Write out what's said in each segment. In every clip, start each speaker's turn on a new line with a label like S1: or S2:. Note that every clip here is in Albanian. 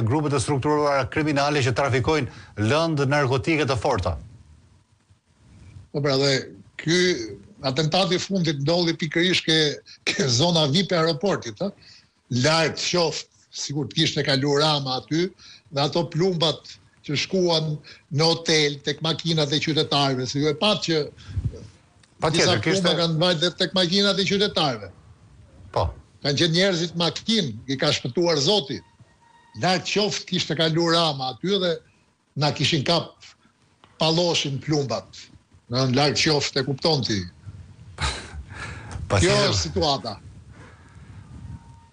S1: grupet e strukturuara kriminale që trafikojnë lëndë narkotike të forta.
S2: Po pra dhe ky atentati fundit ndodhi pikërisht ke zona VIP e aeroportit, ë. Lart qoftë, sigur të kishte kaluar Rama aty, dhe ato plumbat që shkuan në hotel tek makinat e qytetarëve, si ju e pat që disa plumba kanë vajtë tek makinat e qytetarëve.
S1: Po.
S2: Kanë qenë njerëzit makinë, i ka shpëtuar Zoti. Lart qoftë kishte kaluar Rama aty dhe na kishin kap palloshin plumbat. Në lart qoftë, e kupton ti. Kjo është situata.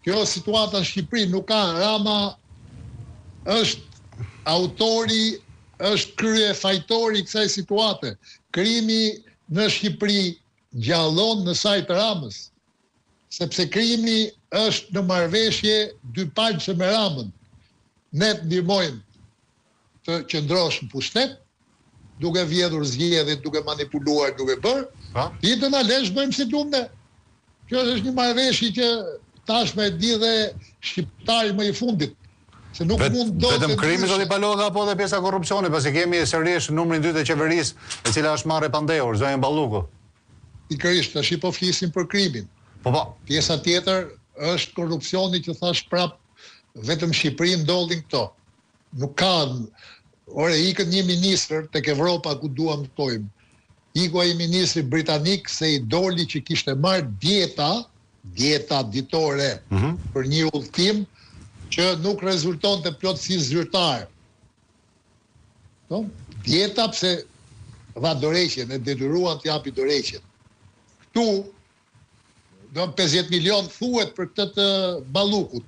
S2: Kjo situata në Shqipëri nuk ka. Rama është autori, është krye fajtori kësaj situate. Krimi në Shqipëri gjallon në sajt Ramës, sepse krimi është në marrëveshje dypalqe me Ramën. Ne të ndihmojmë të qëndrosh në pushtet, duke vjedhur zgjedhjet, duke manipuluar, duke bërë, ti të na lesh bëjmë si duam ne. Kjo është një marrëveshje që tashmë e di dhe shqiptari më i fundit. Se nuk mund do
S1: vetëm krimi zoti Baloga apo edhe pjesa korrupsioni, pasi kemi sërish numrin 2 të qeverisë, e cila është marrë pandehur, zonja Balluku.
S2: Pikërisht, tash po flisim për krimin.
S1: Po.
S2: Pjesa tjetër është korrupsioni që thash prap, vetëm Shqipëri ndodhin këto. Nuk ka, ikën një ministër tek Evropa ku duam të tojmë. Iku ai ministri britanik se i doli që kishte marrë dieta ditore për një udhtim që nuk rezultonte plotësisht zyrtare. Dieta pse dha dorëheqjen, e detyruan të japi dorëheqjen. Ktu do 50 milion thuhet për këtë të Ballukut.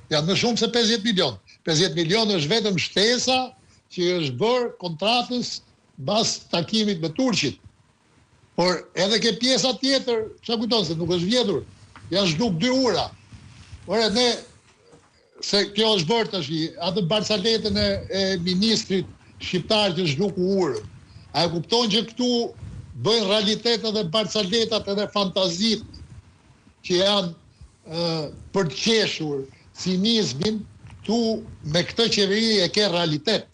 S2: Janë më shumë se 50 milion. 50 milion është vetëm shtesa që është bërë kontratës mbas takimit me Turqit. Por edhe ke pjesa tjetër, çfarë kujton se nuk është vjedhur. Ja zhduk 2 ura. Ore ne se kjo është bërë tash, atë barcaletën e ministrit shqiptar që zhduku urën. A e kupton që këtu bëjnë realitet edhe barcaletat edhe fantazit që janë për të qeshur cinizmin, këtu me këtë qeveri e ke realitet.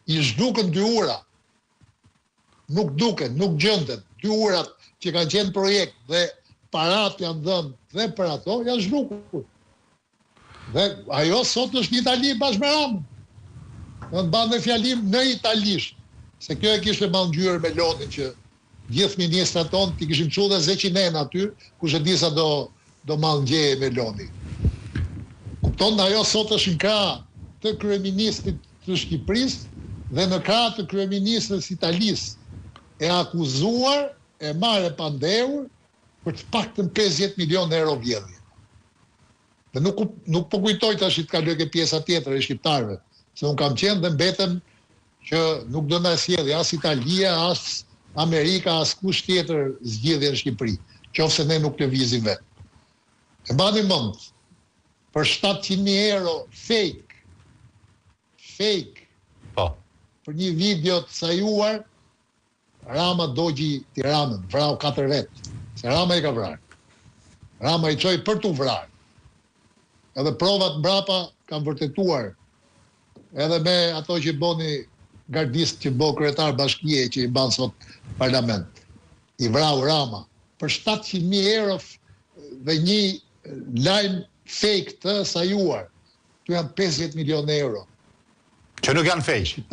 S2: I zhdukën 2 ura. Nuk duken, nuk gjënden. 2 urat që kanë qenë projekt dhe parat janë dhënë dhe për ato, janë zhdukur. Dhe ajo sot është një Itali bashkë me Ramën. Në banë dhe fjalim në italisht. Se kjo e kishte mallngjyer Melonin që gjithë ministrat tonë ti kishim çu dhe Zeqinen aty, kush e di sa do mallngjeje Meloni. Kupton, ajo sot është në krah të kryeministit të Shqipërisë dhe në krah të kryeministrit të Italisë. E akuzuar, e marrë pandehur për të paktën 50 milion euro vjedhje. Dhe nuk po kujtoj tash të kaloj ke pjesa tjetër e shqiptarëve, se unë kam qenë dhe mbetem që nuk do na sjellë as Italia, as Amerika, as kush tjetër zgjidhje në Shqipëri, qofse ne nuk lëvizim vetë. E mbani mend, për 700.000 euro fake, për një video të sajuar, Rama dogji Tiranën, vrau 4 vetë, se Rama i ka vrarë. Rama i çoi për t'u vrarë. Edhe provat mbrapa kanë vërtetuar, edhe me ato që boni gardist që bo kryetar bashkie që i ban sot parlament. I vrau Rama për 700.000 euro dhe një lajm fake të sajuar. Tu janë 50 milion euro.
S1: Që nuk janë fake?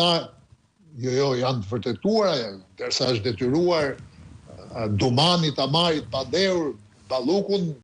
S2: Jo, janë vërtetuara, derisa është detyruar Dumani ta marrit pandehur Ballukun